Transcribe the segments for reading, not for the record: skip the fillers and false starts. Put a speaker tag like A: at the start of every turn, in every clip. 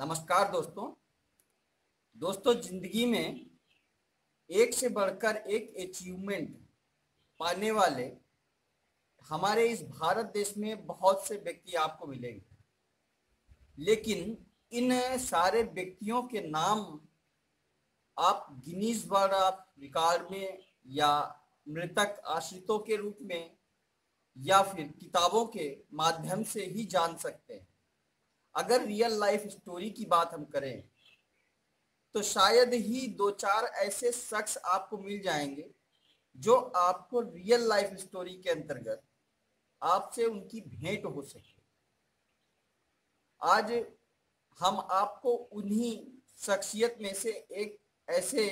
A: नमस्कार दोस्तों। जिंदगी में एक से बढ़कर एक अचीवमेंट पाने वाले हमारे इस भारत देश में बहुत से व्यक्ति आपको मिलेंगे, लेकिन इन सारे व्यक्तियों के नाम आप गिनीज वर्ल्ड ऑफ रिकॉर्ड में या मृतक आश्रितों के रूप में या फिर किताबों के माध्यम से ही जान सकते हैं। अगर रियल लाइफ स्टोरी की बात हम करें तो शायद ही दो चार ऐसे शख्स आपको मिल जाएंगे जो आपको रियल लाइफ स्टोरी के अंतर्गत आपसे उनकी भेंट हो सके। आज हम आपको उन्हीं शख्सियत में से एक ऐसे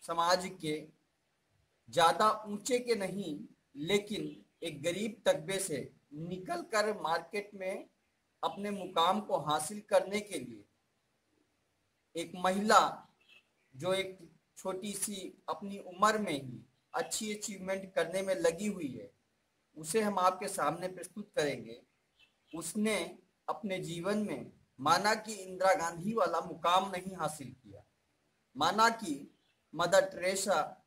A: समाज के ज्यादा ऊंचे के नहीं, लेकिन एक गरीब तबके से निकलकर मार्केट में अपने मुकाम को हासिल करने के लिए एक महिला जो एक छोटी सी अपनी उम्र में ही अच्छी अचीवमेंट करने में लगी हुई है, उसे हम आपके सामने प्रस्तुत करेंगे। उसने अपने जीवन में माना कि इंदिरा गांधी वाला मुकाम नहीं हासिल किया, माना कि मदर टेरेसा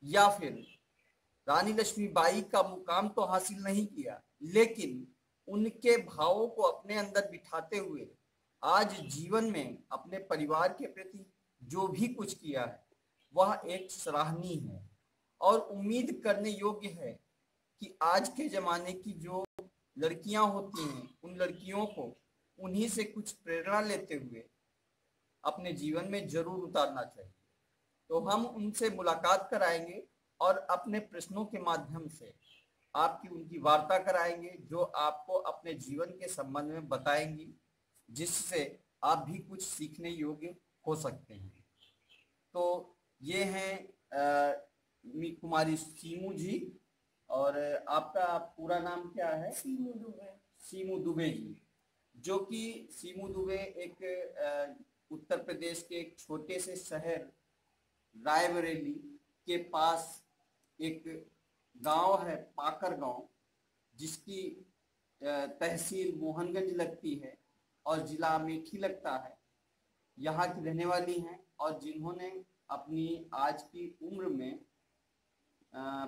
A: या फिर रानी लक्ष्मीबाई का मुकाम तो हासिल नहीं किया, लेकिन उनके भावों को अपने अंदर बिठाते हुए आज जीवन में अपने परिवार के प्रति जो भी कुछ किया है वह एक सराहनीय है और उम्मीद करने योग्य है कि आज के जमाने की जो लड़कियां होती हैं उन लड़कियों को उन्हीं से कुछ प्रेरणा लेते हुए अपने जीवन में जरूर उतारना चाहिए। तो हम उनसे मुलाकात कराएंगे और अपने प्रश्नों के माध्यम से आपकी उनकी वार्ता कराएंगे, जो आपको अपने जीवन के संबंध में बताएंगी, जिससे आप भी कुछ सीखने योग्य हो सकते हैं। तो ये हैं कुमारी सीमू जी, और आपका पूरा नाम क्या है?
B: सीमू दुबे।
A: सीमू दुबे जी, जो कि सीमू दुबे एक उत्तर प्रदेश के एक छोटे से शहर रायबरेली के पास एक गांव है पाकर गांव, जिसकी तहसील मोहनगंज लगती है और जिला अमेठी लगता है। यहाँ की रहने वाली हैं और जिन्होंने अपनी आज की उम्र में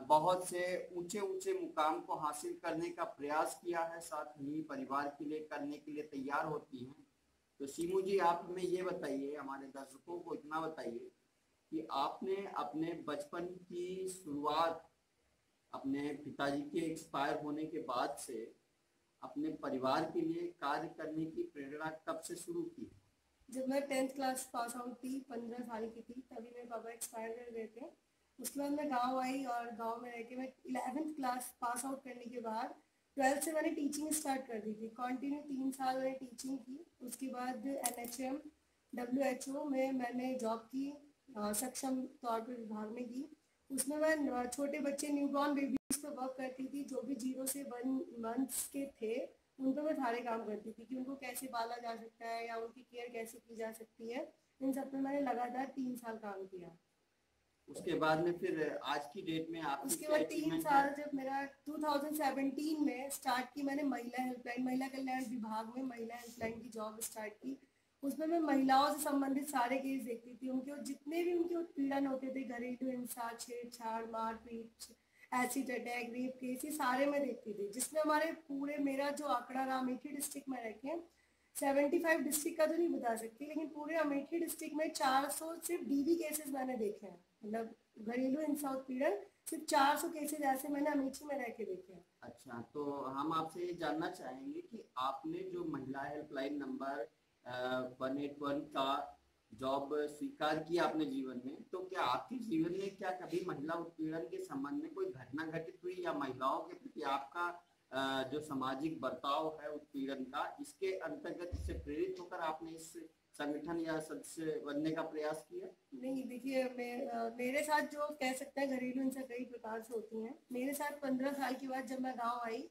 A: बहुत से ऊंचे ऊंचे मुकाम को हासिल करने का प्रयास किया है, साथ ही परिवार के लिए करने के लिए तैयार होती हैं। तो सीमू जी, आप हमें ये बताइए, हमारे दर्शकों को इतना बताइए कि आपने अपने बचपन की शुरुआत अपने पिताजी के एक्सपायर होने के बाद से अपने परिवार के लिए कार्य करने की प्रेरणा कब से शुरू की?
B: जब मैं 10th क्लास पास आउट थी, 15 साल की थी, तभी मेरे पापा एक्सपायर कर गए थे। उसके बाद मैं गांव आई और गांव में रह के मैं 11th क्लास पास आउट करने के बाद 12th से मैंने टीचिंग स्टार्ट कर दी थी। कंटिन्यू 3 साल मैंने टीचिंग की। उसके बाद NHM WHO में मैंने जॉब की, सक्षम तौर पर विभाग में की। उसमें मैं छोटे बच्चे न्यूबॉर्न बेबीज पे वर्क करती थी, जो भी 0 से 1 मंथ्स के थे उन पर मैं सारे काम करती थी कि उनको कैसे पाला जा सकता है या उनकी केयर कैसे की जा सकती है। इन सब पे मैंने लगातार 3 साल काम किया।
A: उसके बाद में फिर आज की डेट में आप
B: उसके बाद 3 साल जब मेरा 2017 में स्टार्ट की मैंने महिला हेल्पलाइन, महिला कल्याण विभाग में महिला हेल्पलाइन की जॉब स्टार्ट की। उसमें मैं महिलाओं से संबंधित सारे केस देखती थी, उनके जितने भी उनके उत्पीड़न होते थे, घरेलू हिंसा, छेड़छाड़, मारपीट, एसिड अटैक, रेप केस, ये सारे मैं देखती थी। जिसमें हमारे पूरे मेरा जो आंकड़ा रहा, अमेठी डिस्ट्रिक्ट में रखे 75 डिस्ट्रिक्ट का तो नहीं बता सकती, लेकिन पूरे अमेठी डिस्ट्रिक्ट में 400 सिर्फ DV केसेस मैंने देखे हैं। मतलब घरेलू हिंसा उत्पीड़न सिर्फ 400 केसेस ऐसे मैंने अमेठी में रह के देखे हैं।
A: अच्छा, तो हम आपसे ये जानना चाहेंगे कि आपने जो महिला हेल्पलाइन नंबर 181 का जॉब स्वीकार किया अपने जीवन में, तो क्या आपके जीवन में क्या कभी महिला उत्पीड़न के संबंध में कोई घटना घटित हुई, या महिलाओं के प्रति आपका जो सामाजिक बर्ताव है उत्पीड़न का, इसके अंतर्गत इससे प्रेरित होकर आपने इस संगठन या सदस्य बनने का प्रयास किया?
B: नहीं, देखिए मेरे साथ जो कह सकते हैं घरेलू हिंसा कई प्रकार से होती हैं। मेरे साथ 15 साल के बाद जब मैं गांव आई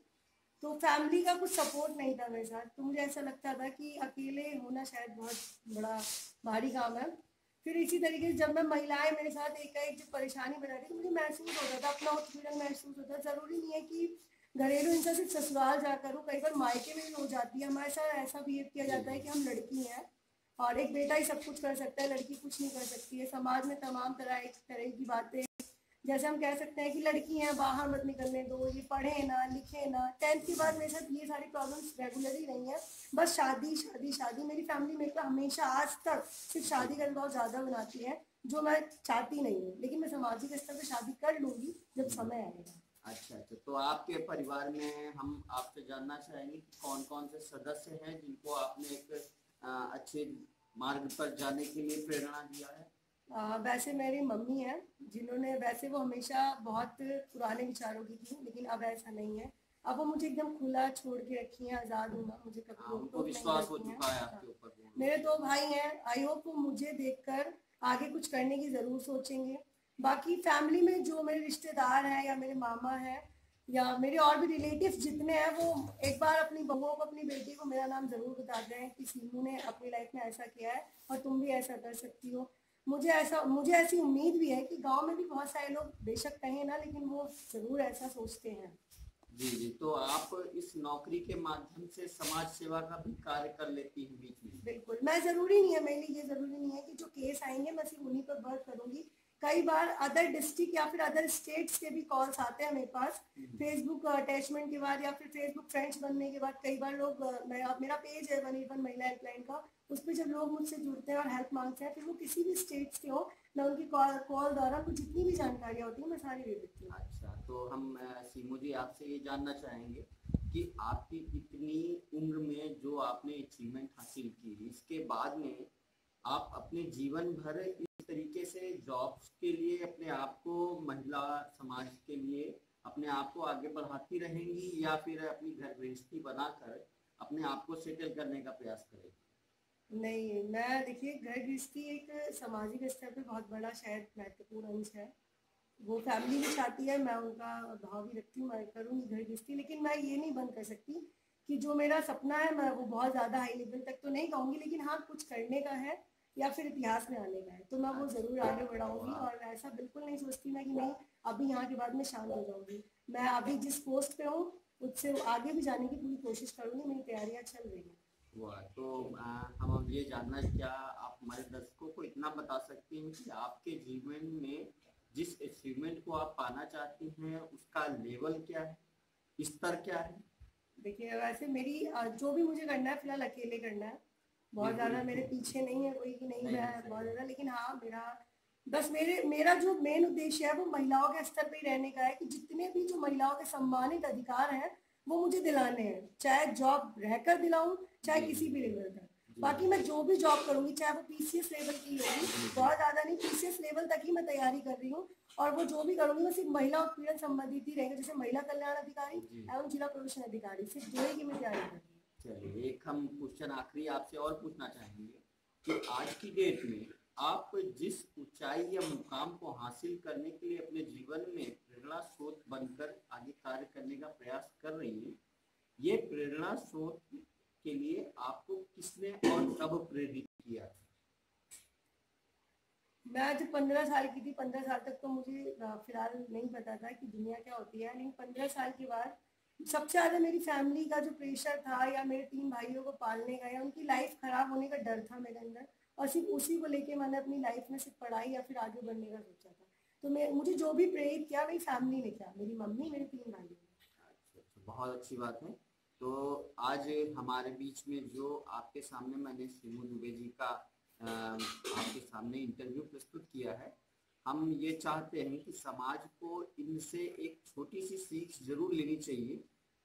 B: तो फैमिली का कुछ सपोर्ट नहीं था मेरे साथ, तो मुझे ऐसा लगता था कि अकेले होना शायद बहुत बड़ा भारी काम है। फिर इसी तरीके से जब मैं महिलाएं मेरे साथ एक जो परेशानी बना रही, तो मुझे महसूस होता था, अपना उत्पीड़न महसूस होता। जरूरी नहीं है कि घरेलू हिंसा सिर्फ ससुराल जाकर हो, कई बार मायके में भी हो जाती है। हमारे साथ ऐसा बिहेव किया जाता है कि हम लड़की हैं और एक बेटा ही सब कुछ कर सकता है, लड़की कुछ नहीं कर सकती है। समाज में तमाम तरह की बातें, जैसे हम कह सकते हैं कि लड़की हैं बाहर मत निकलने दो, ये पढ़े ना लिखे ना। 10th के बाद मेरे साथ ये सारी प्रॉब्लम्स रेगुलर ही रही हैं, बस शादी शादी शादी। मेरी फैमिली मेरे को हमेशा आज तक सिर्फ शादी का दबाव ज़्यादा बनाती है, जो मैं चाहती नहीं हूँ, लेकिन मैं सामाजिक स्तर पर शादी कर लूँगी जब समय आएगा।
A: अच्छा अच्छा, तो आपके परिवार में हम आपसे जानना चाहेंगे कि कौन कौन से सदस्य हैं जिनको आपने एक अच्छे मार्ग पर जाने के लिए प्रेरणा दिया है?
B: वैसे मेरी मम्मी है, जिन्होंने, वैसे वो हमेशा बहुत पुराने विचारों की थी, लेकिन अब ऐसा नहीं है। अब वो मुझे एकदम खुला छोड़ के रखी हैं, आज़ाद हूँ मैं, मुझे कभी रोक
A: उनको
B: टोक नहीं
A: विश्वास हो
B: करती हैं।
A: चुका है
B: हाँ।
A: आपके ऊपर।
B: मेरे 2 भाई हैं, आई होप वो मुझे देखकर आगे कुछ करने की ज़रूर सोचेंगे। बाकी फैमिली में जो मेरे रिश्तेदार हैं या मेरे मामा हैं या मेरे और भी रिलेटिव्स जितने हैं, वो एक बार अपनी बहुओं को, अपनी बेटी को मेरा नाम ज़रूर बताते हैं कि सीमू ने अपनी लाइफ में ऐसा किया है और तुम भी ऐसा कर सकती हो। मुझे ऐसी उम्मीद भी है कि गांव में भी बहुत सारे लोग बेशक कहें ना, लेकिन वो ज़रूर ऐसा सोचते हैं।
A: जी जी, तो आप इस नौकरी के माध्यम से समाज सेवा का भी कार्य कर लेती हैं बीच में?
B: बिल्कुल, मैं ज़रूरी नहीं है, मेरे लिए ये ज़रूरी नहीं है कि जो केस आएंगे मैं सिर्फ उन्हीं पर वर्क करूंगी। कई बार अदर डिस्ट्रिक्ट या फिर अदर स्टेट्स के भी कॉल्स आते हैं मेरे पास, फेसबुक अटैचमेंट के बाद या फिर फेसबुक फ्रेंड्स बनने के बाद। कई बार लोग, मेरा पेज है 181 महिला हेल्पलाइन का, उस पर जब लोग मुझसे जुड़ते हैं और हेल्प मांगते हैं, फिर वो किसी भी स्टेट्स के हो, मैं उनकी कॉल द्वारा कुछ जितनी भी जानकारियाँ होती हैं मैं सारी दे देती हूँ।
A: अच्छा, तो हम सीमू जी आपसे ये जानना चाहेंगे कि आपकी इतनी उम्र में जो आपने अचीवमेंट हासिल की, इसके बाद में आप अपने जीवन भर इस तरीके से जॉब्स के लिए अपने आप को, महिला समाज के लिए अपने आप को आगे बढ़ाती रहेंगी या फिर अपनी घर गृहस्थी बनाकर अपने आप को सेटल करने का प्रयास करेंगी?
B: नहीं, मैं, देखिए, घर गृहस्थी एक सामाजिक स्तर पे बहुत बड़ा शायद महत्वपूर्ण अंश है। वो फैमिली भी चाहती है, मैं उनका भाव भी रखती हूँ, मैं करूँगी घर गृहस्थी, लेकिन मैं ये नहीं बंद कर सकती कि जो मेरा सपना है, मैं वो बहुत ज़्यादा हाई लेवल तक तो नहीं कहूँगी, लेकिन हाँ कुछ करने का है या फिर इतिहास में आने का है, तो मैं वो ज़रूर आगे बढ़ाऊंगी। और ऐसा बिल्कुल नहीं सोचती मैं कि नहीं अभी यहाँ के बाद मैं शांत हो जाऊँगी। मैं अभी जिस पोस्ट पे हूँ उससे आगे भी जाने की पूरी कोशिश करूँगी, मेरी तैयारियाँ चल रही हैं।
A: हुआ तो हम अब ये जानना, क्या आप हमारे दर्शकों को इतना बता सकती हैं कि आपके जीवन में जिस अचीवमेंट को आप पाना चाहती हैं उसका लेवल क्या है, स्तर क्या है?
B: देखिए, वैसे मेरी जो भी मुझे करना है फिलहाल अकेले करना है, बहुत ज़्यादा मेरे पीछे नहीं है कोई कि नहीं मैं बहुत ज़्यादा, लेकिन हाँ मेरा जो मेन उद्देश्य है वो महिलाओं के स्तर पे ही रहने का है कि जितने भी जो महिलाओं के सम्मानित अधिकार हैं वो मुझे दिलाने हैं, चाहे जॉब रहकर दिलाऊं चाहे किसी भी लेवल तक। बाकी मैं जो भी जॉब करूंगी, चाहे वो पीसीएस लेवल की होगी, बहुत ज़्यादा नहीं, पीसीएस लेवल तक ही मैं तैयारी कर रही हूँ, और वो जो भी करूंगी वो सिर्फ महिला उत्पीड़न संबंधित ही रहेगा, जैसे महिला कल्याण अधिकारी एवं जिला प्रोडक्शन अधिकारी, सिर्फ 2 ही की मैं तैयारी कर रही हूँ।
A: चलिए, एक हम क्वेश्चन आखिरी आपसे और पूछना चाहेंगे कि आज की डेट में आप जिस ऊंचाई या मुकाम को हासिल करने के लिए अपने जीवन में प्रेरणा स्रोत बनकर आगे कार्य करने का प्रयास कर रही हैं, ये प्रेरणा स्रोत के लिए आपको किसने और कब प्रेरित किया?
B: मैं जब 15 साल की थी, 15 साल तक तो मुझे फिलहाल नहीं पता था कि दुनिया क्या होती है, लेकिन 15 साल के बाद सबसे ज़्यादा मेरी फैमिली का जो प्रेशर था या मेरे 3 भाइयों को पालने का या उनकी लाइफ खराब होने का डर था मेरे अंदर, और सिर्फ उसी को लेके मैंने अपनी लाइफ में सिर्फ पढ़ाई या फिर आगे बढ़ने का सोचा था। तो मुझे जो भी प्रेरित किया मेरी फैमिली ने किया, मेरी मम्मी, मेरे 3 भाई।
A: अच्छा, बहुत अच्छी बात है। तो आज हमारे बीच में जो आपके सामने मैंने सीमू दुबे जी का आपके सामने इंटरव्यू प्रस्तुत किया है, हम ये चाहते हैं कि समाज को इनसे एक छोटी सी सीख जरूर लेनी चाहिए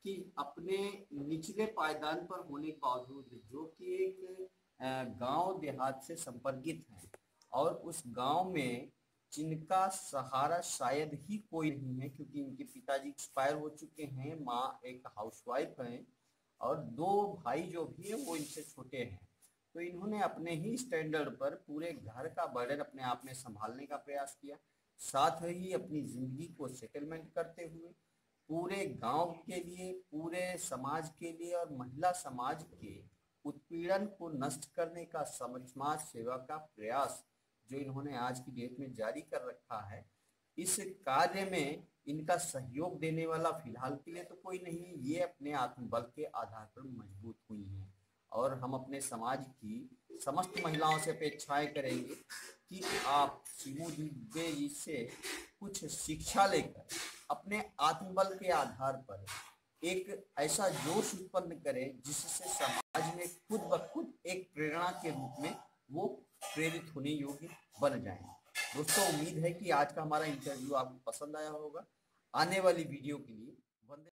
A: कि अपने निचले पायदान पर होने के बावजूद, जो कि एक गांव देहात से संपर्कित है और उस गांव में जिनका सहारा शायद ही कोई नहीं है, क्योंकि इनके पिताजी एक्सपायर हो चुके हैं, माँ एक हाउसवाइफ हैं और 2 भाई जो भी हैं वो इनसे छोटे हैं, तो इन्होंने अपने ही स्टैंडर्ड पर पूरे घर का बर्डन अपने आप में संभालने का प्रयास किया, साथ ही अपनी जिंदगी को सेटलमेंट करते हुए पूरे गांव के लिए, पूरे समाज के लिए और महिला समाज के उत्पीड़न को नष्ट करने का समाज सेवा का प्रयास जो इन्होंने आज की डेट में जारी कर रखा है, इस कार्य में इनका सहयोग देने वाला फिलहाल के लिए तो कोई नहीं, ये अपने आत्मबल के आधार पर मजबूत हुई हैं और हम अपने समाज की समस्त महिलाओं से अपेक्षाएं करेंगे कि आप शिमू दुबे जी से कुछ शिक्षा लेकर अपने आत्मबल के आधार पर एक ऐसा जोश उत्पन्न करें जिससे समाज में खुद ब खुद एक प्रेरणा के रूप में वो प्रेरित होने योग्य बन जाएं। दोस्तों, उम्मीद है कि आज का हमारा इंटरव्यू आपको पसंद आया होगा। आने वाली वीडियो के लिए वंदे